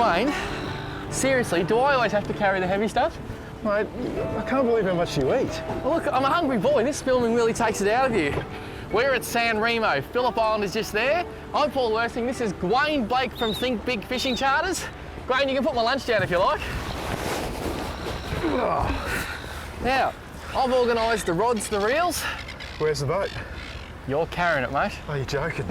Gawaine, seriously, do I always have to carry the heavy stuff? Mate, I can't believe how much you eat. Well, look, I'm a hungry boy. This filming really takes it out of you. We're at San Remo. Phillip Island is just there. I'm Paul Worsing. This is Gawaine Blake from Think Big Fishing Charters. Gawaine, you can put my lunch down if you like. Now, I've organised the rods, the reels. Where's the boat? You're carrying it, mate. Are you joking?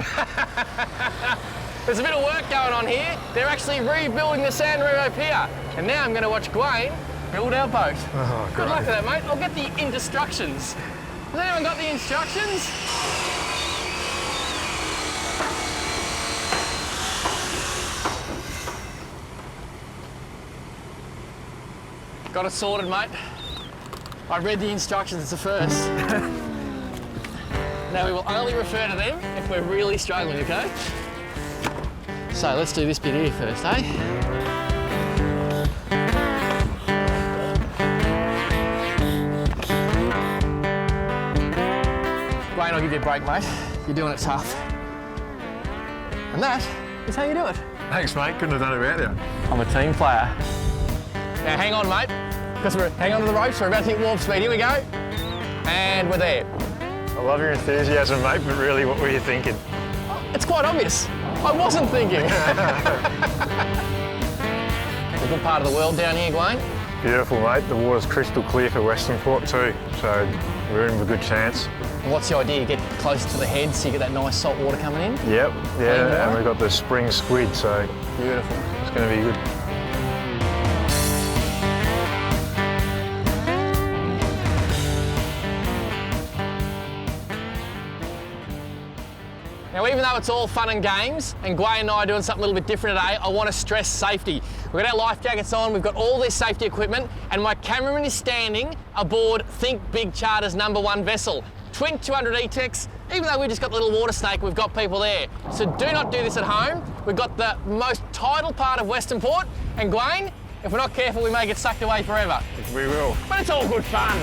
There's a bit of work going on here. They're actually rebuilding the San Remo pier. And now I'm going to watch Gawaine build our boat. Oh, good luck with that, mate. I'll get the instructions. Has anyone got the instructions? Got it sorted, mate. I read the instructions, it's a first. Now we will only refer to them if we're really struggling, okay? So let's do this bit here first, eh? Gawaine, I'll give you a break, mate. You're doing it tough. And that is how you do it. Thanks, mate. Couldn't have done it without you. I'm a team player. Now hang on, mate, because hang on to the ropes. We're about to hit warp speed. Here we go. And we're there. I love your enthusiasm, mate, but really, what were you thinking? It's quite obvious. I wasn't thinking. It's a good part of the world down here, Gawaine. Beautiful, mate. The water's crystal clear for Western Port too, so we're in with a good chance. And what's the idea? You get closer to the head so you get that nice salt water coming in? Yep, yeah, and we've got the spring squid, so beautiful. It's going to be good. Now, even though it's all fun and games, and Gawaine and I are doing something a little bit different today, I want to stress safety. We've got our life jackets on, we've got all this safety equipment, and my cameraman is standing aboard Think Big Charters #1 vessel. Twin 200 E-Tex. Even though we just got the little water snake, we've got people there. So do not do this at home. We've got the most tidal part of Western Port, and Gawaine, if we're not careful, we may get sucked away forever. We will. But it's all good fun.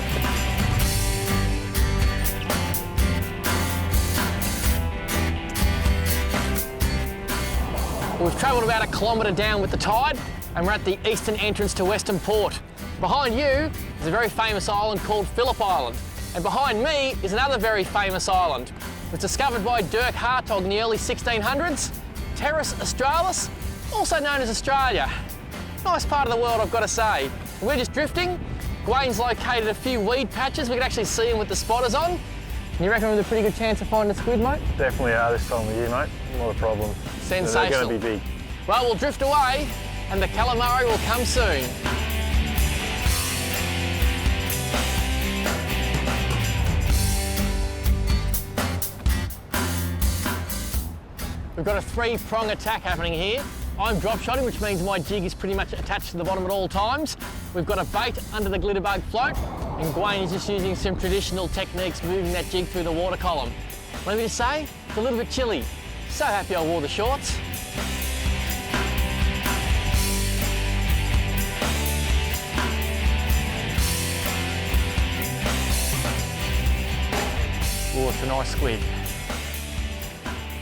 We've travelled about 1 kilometre down with the tide, and we're at the eastern entrance to Western Port. Behind you is a very famous island called Phillip Island, and behind me is another very famous island. It was discovered by Dirk Hartog in the early 1600s, Terrace Australis, also known as Australia. Nice part of the world, I've got to say. We're just drifting. Gawaine's located a few weed patches. We can actually see them with the spotters on. And you reckon we're with a pretty good chance of finding a squid, mate? Definitely are this time of year, mate. Not a problem. Sensational. They're going to be big. Well, we'll drift away and the calamari will come soon. We've got a 3-prong attack happening here. I'm drop shotting, which means my jig is pretty much attached to the bottom at all times. We've got a bait under the glitter bug float, and Gawaine is just using some traditional techniques, moving that jig through the water column. Let me just say, it's a little bit chilly. So happy I wore the shorts. Oh, it's a nice squid.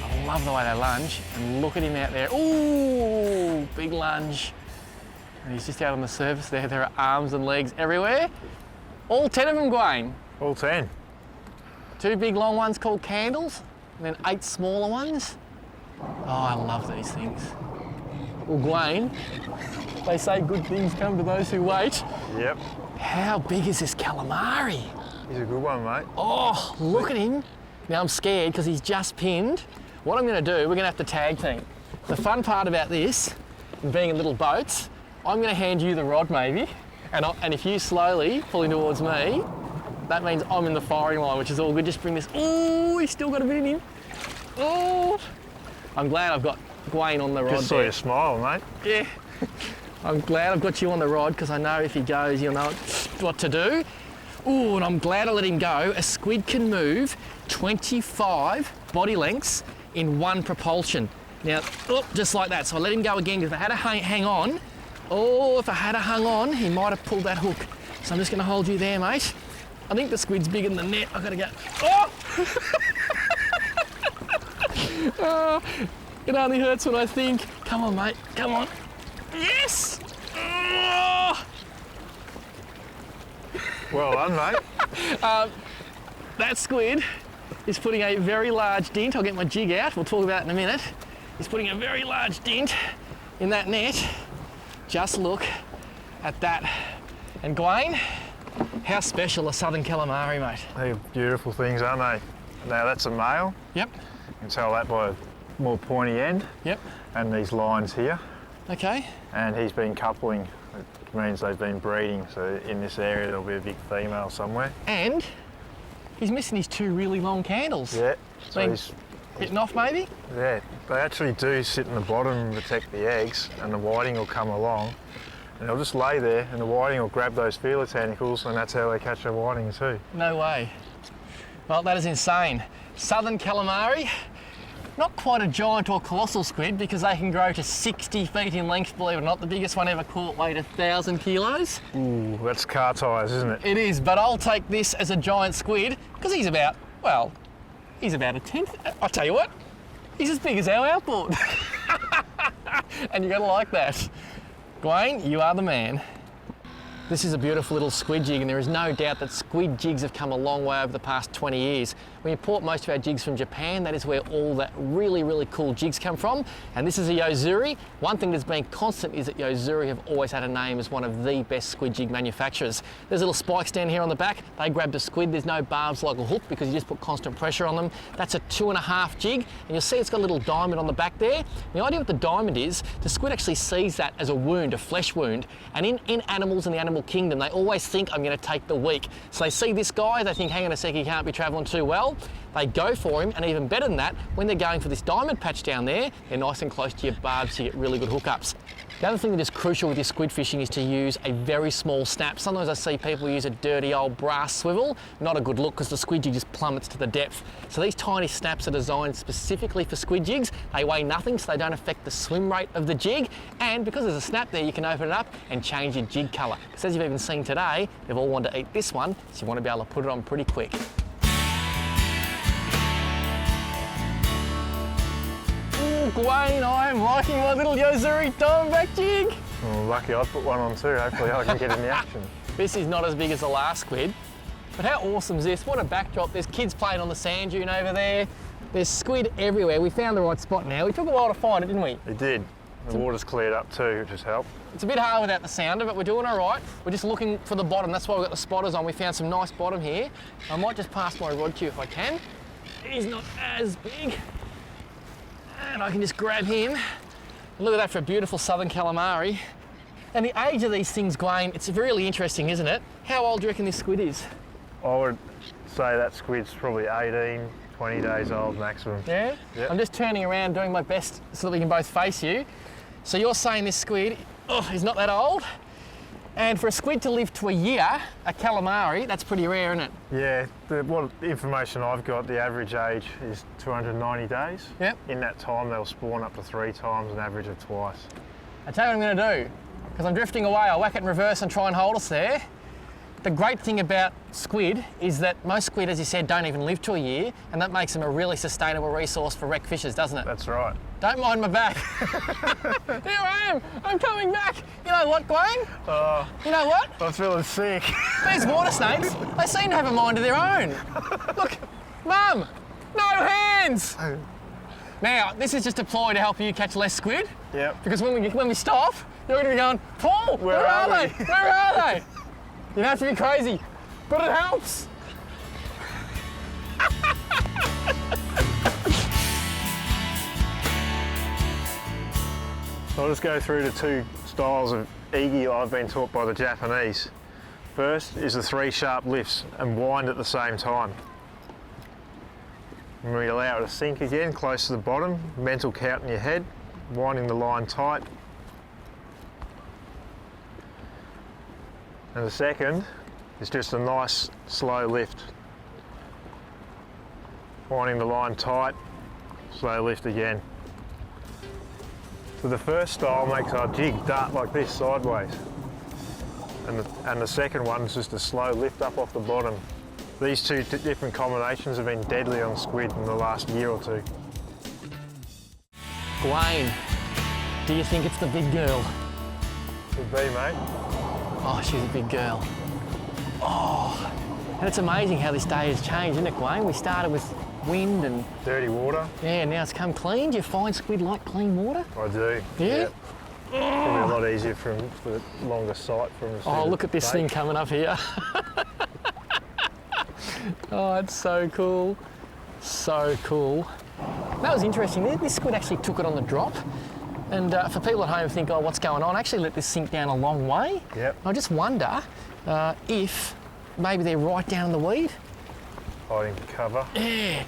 I love the way they lunge, and look at him out there. Ooh, big lunge. And he's just out on the surface there. There are arms and legs everywhere. All 10 of them, Gawaine. All 10. 2 big long ones called candles, and then 8 smaller ones. Oh, I love these things. Well, Gawaine, they say good things come to those who wait. Yep. How big is this calamari? He's a good one, mate. Oh, look at him. Now I'm scared because he's just pinned. What I'm going to do, we're going to have to tag team. The fun part about this, and being in little boats, I'm going to hand you the rod maybe, and if you slowly pull in towards me, that means I'm in the firing line, which is all good. Just bring this. Oh, he's still got a bit in him. Oh, I'm glad I've got Gawaine on the rod. Just saw you smile, mate. Yeah. I'm glad I've got you on the rod because I know if he goes, you'll know what to do. Oh, and I'm glad I let him go. A squid can move 25 body lengths in one propulsion. Now, oh, just like that. So I let him go again because if I had to hang on, if I had hung on, he might have pulled that hook. So I'm just going to hold you there, mate. I think the squid's bigger than the net. I've got to go. Oh! Oh, it only hurts when I think. Come on, mate. Come on. Yes! Oh! Well done, mate. That squid is putting a very large dent. I'll get my jig out, we'll talk about it in a minute. He's putting a very large dent in that net. Just look at that. And Gawaine, how special are southern calamari, mate? They're beautiful things, aren't they? Now that's a male. Yep. You can tell that by a more pointy end. Yep. And these lines here. Okay. And he's been coupling. It means they've been breeding. So in this area there'll be a big female somewhere. And he's missing his two really long candles. Yeah. So he's bitten off maybe? Yeah. They actually do sit in the bottom and protect the eggs, and the whiting will come along and they'll just lay there and the whiting will grab those feeler tentacles, and that's how they catch their whiting too. No way. Well, that is insane. Southern calamari, not quite a giant or colossal squid because they can grow to 60 feet in length, believe it or not. The biggest one ever caught weighed 1,000 kilos. Ooh, that's car tyres, isn't it? It is, but I'll take this as a giant squid because he's about, well, he's about a tenth. I'll tell you what, he's as big as our outboard. And you're gonna like that. Gawaine, you are the man. This is a beautiful little squid jig, and there is no doubt that squid jigs have come a long way over the past 20 years. We import most of our jigs from Japan. That is where all the really, really cool jigs come from. And this is a Yozuri. One thing that's been constant is that Yozuri have always had a name as one of the best squid jig manufacturers. There's little spikes down here on the back. They grab the squid. There's no barbs like a hook because you just put constant pressure on them. That's a 2.5 jig, and you'll see it's got a little diamond on the back there. The idea with the diamond is the squid actually sees that as a wound, a flesh wound. And in animals in the animal kingdom, they always think, I'm going to take the weak. So they see this guy, they think, hang on a sec, he can't be travelling too well. They go for him, and even better than that, when they're going for this diamond patch down there, they're nice and close to your barbs, so you get really good hookups. The other thing that is crucial with your squid fishing is to use a very small snap. Sometimes I see people use a dirty old brass swivel. Not a good look because the squid jig just plummets to the depth. So these tiny snaps are designed specifically for squid jigs. They weigh nothing, so they don't affect the swim rate of the jig. And because there's a snap there, you can open it up and change your jig colour. Because as you've even seen today, they've all wanted to eat this one, so you want to be able to put it on pretty quick. Gawaine, I am liking my little Yozuri diamondback jig. Oh, lucky I put one on too. Hopefully I can get in the action. This is not as big as the last squid, but how awesome is this? What a backdrop. There's kids playing on the sand dune over there. There's squid everywhere. We found the right spot now. We took a while to find it, didn't we? It did. The water's cleared up too, which has helped. It's a bit hard without the sounder, but we're doing all right. We're just looking for the bottom. That's why we've got the spotters on. We found some nice bottom here. I might just pass my rod to you if I can. He's not as big. And I can just grab him. Look at that for a beautiful southern calamari. And the age of these things, Gawaine, it's really interesting, isn't it? How old do you reckon this squid is? I would say that squid's probably 18, 20 days old maximum. Yeah? Yep. I'm just turning around, doing my best so that we can both face you. So you're saying this squid, is not that old? And for a squid to live to a year, a calamari, that's pretty rare, isn't it? Yeah, what information I've got, the average age is 290 days. Yep. In that time, they'll spawn up to 3 times, an average of twice. I tell you what I'm going to do, because I'm drifting away, I'll whack it in reverse and try and hold us there. The great thing about squid is that most squid, as you said, don't even live to a year, and that makes them a really sustainable resource for wreck fishers, doesn't it? That's right. Don't mind my back. Here I am, I'm coming back. You know what, Gawaine? You know what? I'm feeling sick. These water snakes, they seem to have a mind of their own. Look, Mum, no hands. Now, this is just a ploy to help you catch less squid. Yep. Because when we stop, you're going to be going, Paul, where are they? Where are they? You don't have to be crazy, but it helps. I'll just go through the 2 styles of igi I've been taught by the Japanese. First is the 3 sharp lifts and wind at the same time. And we allow it to sink again, close to the bottom, mental count in your head, winding the line tight. And the second is just a nice slow lift. Winding the line tight, slow lift again. So the first style makes our jig dart like this sideways. And the second one is just a slow lift up off the bottom. These 2 different combinations have been deadly on squid in the last year or 2. Gawaine, do you think it's the big girl? Could be, mate. Oh, she's a big girl. Oh, and it's amazing how this day has changed, isn't it, Gawaine? We started with wind and... Dirty water. Yeah, now it's come clean. Do you find squid like clean water? I do. Yeah? Probably a lot easier for longer sight from the Oh, look at this thing coming up here. Oh, it's so cool. So cool. That was interesting. This squid actually took it on the drop. And for people at home who think, oh, what's going on? I actually let this sink down a long way. Yep. I just wonder if maybe they're right down in the weed. Hiding cover. Yeah.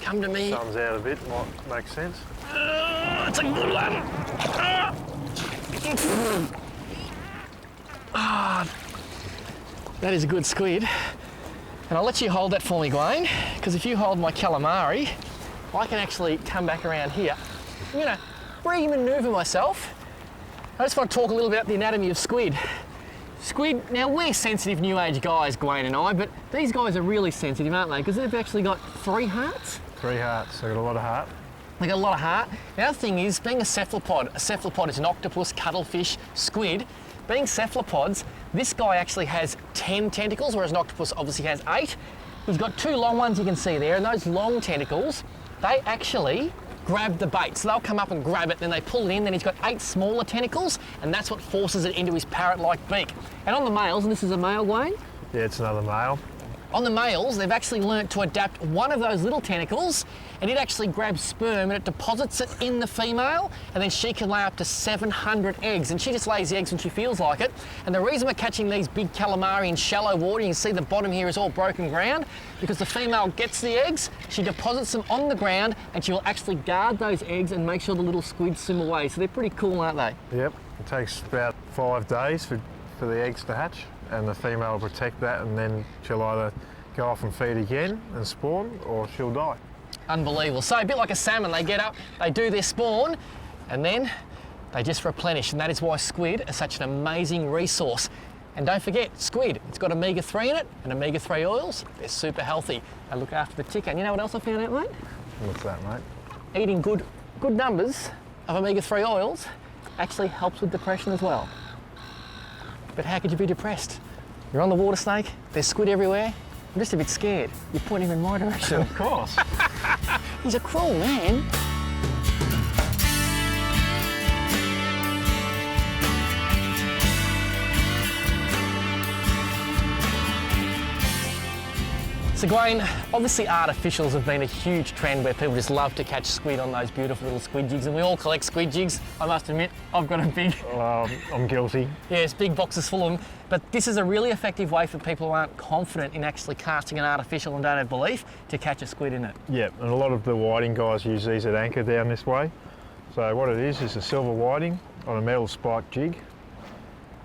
Come to me. Sun's out a bit, might make sense. It's a good one. That is a good squid. And I'll let you hold that for me, Gawaine, because if you hold my calamari, I can actually come back around here. I'm going to re-manoeuvre myself. I just want to talk a little about the anatomy of squid. Squid, now we're sensitive new age guys, Gawaine and I, but these guys are really sensitive, aren't they? Because they've actually got 3 hearts. 3 hearts, they've got a lot of heart. They got a lot of heart. The other thing is, being a cephalopod is an octopus, cuttlefish, squid. Being cephalopods, this guy actually has 10 tentacles, whereas an octopus obviously has 8. He's got 2 long ones you can see there, and those long tentacles, they actually grab the bait. So they'll come up and grab it, then they pull it in, then he's got 8 smaller tentacles, and that's what forces it into his parrot-like beak. And on the males, and this is a male, Gawaine? Yeah, it's another male. On the males, they've actually learnt to adapt one of those little tentacles, and it actually grabs sperm and it deposits it in the female, and then she can lay up to 700 eggs, and she just lays the eggs when she feels like it. And the reason we're catching these big calamari in shallow water, you can see the bottom here is all broken ground, because the female gets the eggs, she deposits them on the ground, and she will actually guard those eggs and make sure the little squids swim away. So they're pretty cool, aren't they? Yep, it takes about 5 days for the eggs to hatch, and the female will protect that, and then she'll either go off and feed again and spawn, or she'll die. Unbelievable. So a bit like a salmon, they get up, they do their spawn, and then they just replenish, and that is why squid are such an amazing resource. And don't forget, squid, it's got omega-3 in it, and omega-3 oils, they're super healthy. They look after the ticker. And you know what else I found out, mate? What's that, mate? Eating good numbers of omega-3 oils actually helps with depression as well. But how could you be depressed? You're on the water snake, there's squid everywhere. I'm just a bit scared. You're pointing in my direction. Of course. He's a cruel man. So Gawaine, obviously artificials have been a huge trend where people just love to catch squid on those beautiful little squid jigs, and we all collect squid jigs. I must admit, I've got a big... I'm guilty. Yes, big boxes full of them. But this is a really effective way for people who aren't confident in actually casting an artificial and don't have belief to catch a squid in it. Yep, and a lot of the whiting guys use these at anchor down this way. So what it is a silver whiting on a metal spike jig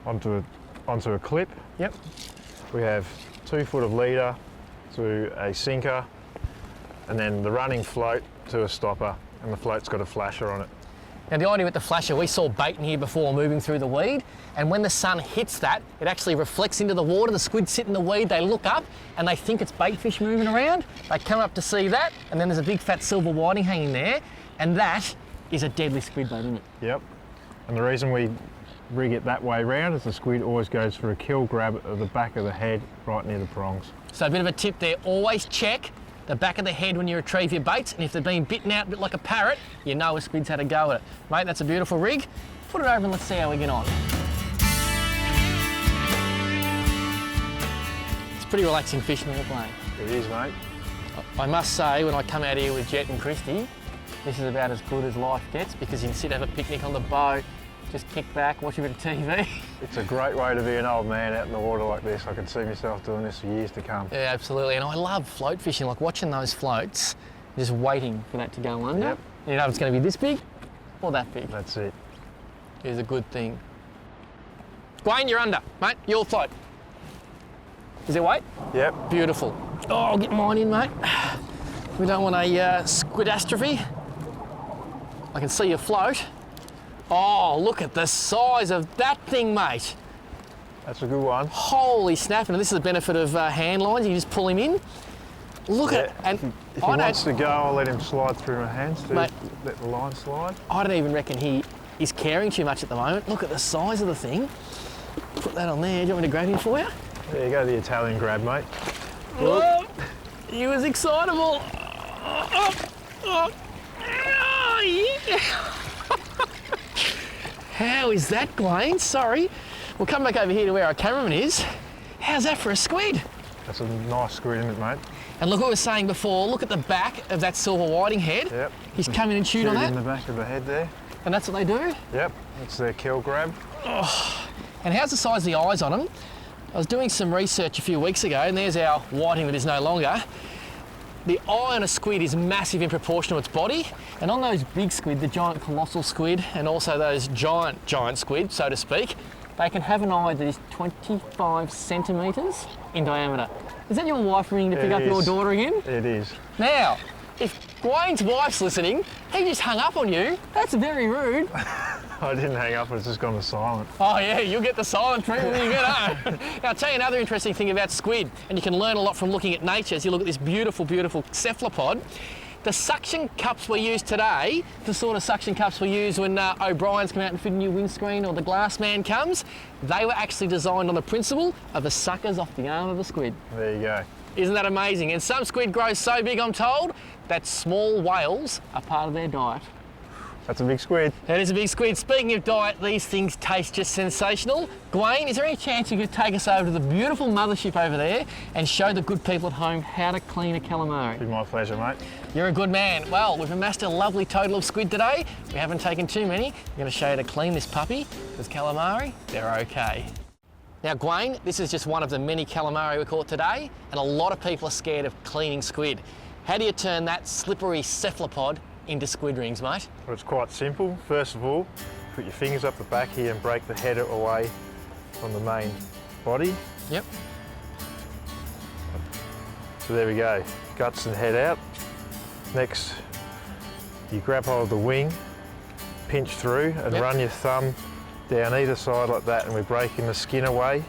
onto a clip. Yep. We have 2 foot of leader to a sinker, and then the running float to a stopper, and the float's got a flasher on it. Now the idea with the flasher, we saw bait in here before moving through the weed, and when the sun hits that, it actually reflects into the water. The squid sit in the weed, they look up, and they think it's bait fish moving around. They come up to see that, and then there's a big fat silver whiting hanging there, and that is a deadly squid bait, isn't it? Yep, and the reason we rig it that way round is the squid always goes for a kill grab at the back of the head, right near the prongs. So a bit of a tip there, always check the back of the head when you retrieve your baits, and if they've been bitten out a bit like a parrot, you know a squid's had a go at it. Mate, that's a beautiful rig. Put it over and let's see how we get on. It's pretty relaxing fishing, isn't it, Blaine? It is, mate. I must say, when I come out here with Jet and Christy, this is about as good as life gets, because you can sit, have a picnic on the boat, just kick back, watch a bit of TV. It's a great way to be an old man out in the water like this. I can see myself doing this for years to come. Yeah, absolutely. And I love float fishing, like watching those floats, just waiting for that to go under. Yep. You know if it's going to be this big or that big. That's it. It is a good thing. Gawaine, you're under, mate. Your float. Is there weight? Yep. Beautiful. Oh, I'll get mine in, mate. We don't want a squidastrophe. I can see your float. Oh, look at the size of that thing, mate. That's a good one. Holy snap, and this is the benefit of hand lines. You just pull him in. Look at it. And if he wants to go, I'll let him slide through my hands to mate, let the line slide. I don't even reckon he is caring too much at the moment. Look at the size of the thing. Put that on there. Do you want me to grab him for you? There you go, the Italian grab, mate. Oh, he was excitable. Oh, yeah. How is that, Gawaine? Sorry. We'll come back over here to where our cameraman is. How's that for a squid? That's a nice squid, isn't it, mate? And look what we were saying before, look at the back of that silver whiting head. Yep. He's come in and chewed on that. in the back of the head there. And that's what they do? Yep, that's their kill grab. Oh. And how's the size of the eyes on them? I was doing some research a few weeks ago, and there's our whiting that is no longer. The eye on a squid is massive in proportion to its body, and on those big squid, the giant colossal squid, and also those giant squid, so to speak, they can have an eye that is 25 centimetres in diameter. Is that your wife ringing to pick up your daughter again? It is. Now, if Gawaine's wife's listening, he just hung up on you. That's very rude. I didn't hang up, it's just gone to silent. Oh yeah, you'll get the silent treatment when you get home. Now I'll tell you another interesting thing about squid, and you can learn a lot from looking at nature as you look at this beautiful, beautiful cephalopod. The suction cups we use today, the sort of suction cups we use when O'Brien's come out and fit a new windscreen or the glass man comes, they were actually designed on the principle of the suckers off the arm of the squid. There you go. Isn't that amazing? And some squid grow so big, I'm told, that small whales are part of their diet. That's a big squid. That is a big squid. Speaking of diet, these things taste just sensational. Gawaine, is there any chance you could take us over to the beautiful mothership over there and show the good people at home how to clean a calamari? It'd be my pleasure, mate. You're a good man. Well, we've amassed a lovely total of squid today. We haven't taken too many. I'm going to show you to clean this puppy, because calamari, they're okay. Now, Gawaine, this is just one of the many calamari we caught today, and a lot of people are scared of cleaning squid. How do you turn that slippery cephalopod into squid rings, mate? Well, it's quite simple. First of all, put your fingers up the back here and break the head away from the main body. Yep. So there we go, guts and head out. Next, you grab hold of the wing, pinch through and run your thumb down either side like that, and we're breaking the skin away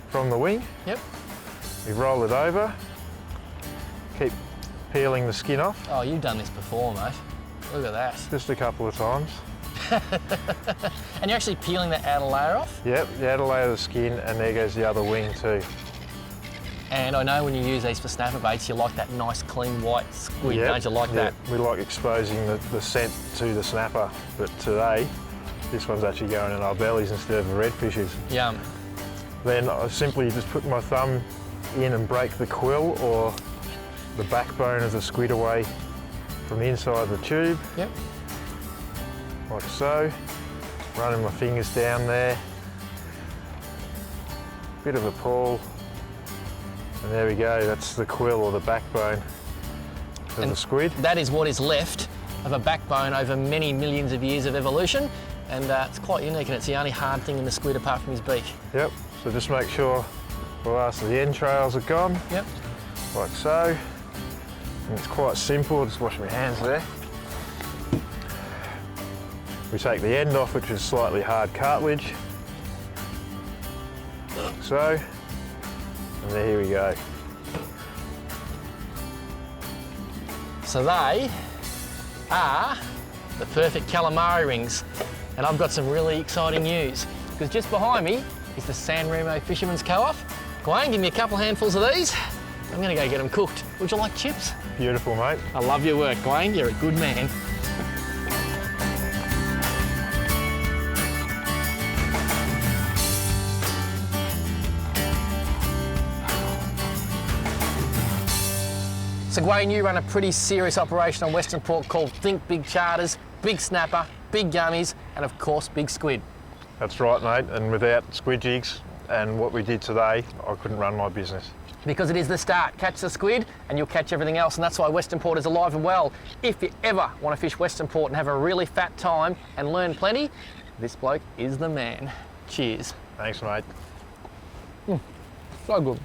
from the wing. Yep. We roll it over, keep peeling the skin off. Oh, you've done this before, mate. Look at that. Just a couple of times. And you're actually peeling that outer layer off? Yep, the outer layer of the skin, and there goes the other wing too. And I know when you use these for snapper baits, you like that nice clean white squid, don't you like that? We like exposing the scent to the snapper, but today, this one's actually going in our bellies instead of the redfishes. Yum. Then I simply just put my thumb in and break the quill or the backbone of the squid away from the inside of the tube. Yep. Like so. Running my fingers down there. Bit of a pull. And there we go, that's the quill or the backbone of the squid. That is what is left of a backbone over many millions of years of evolution. And it's quite unique, and it's the only hard thing in the squid apart from his beak. Yep, so just make sure the last of the entrails are gone. Yep. Like so. And it's quite simple, just wash my hands there. We take the end off, which is slightly hard cartilage. Like so. And here we go. So they are the perfect calamari rings. And I've got some really exciting news, because just behind me is the San Remo Fisherman's Co-op. Gawaine, give me a couple handfuls of these. I'm gonna go get them cooked. Would you like chips? Beautiful, mate. I love your work, Gawaine. You're a good man. So Gawaine, you run a pretty serious operation on Western Port called Think Big Charters, Big Snapper, Big Gummies, and of course, Big Squid. That's right, mate. And without squid jigs and what we did today, I couldn't run my business. Because it is the start. Catch the squid and you'll catch everything else, and that's why Western Port is alive and well. If you ever want to fish Western Port and have a really fat time and learn plenty, this bloke is the man. Cheers. Thanks, mate. So good.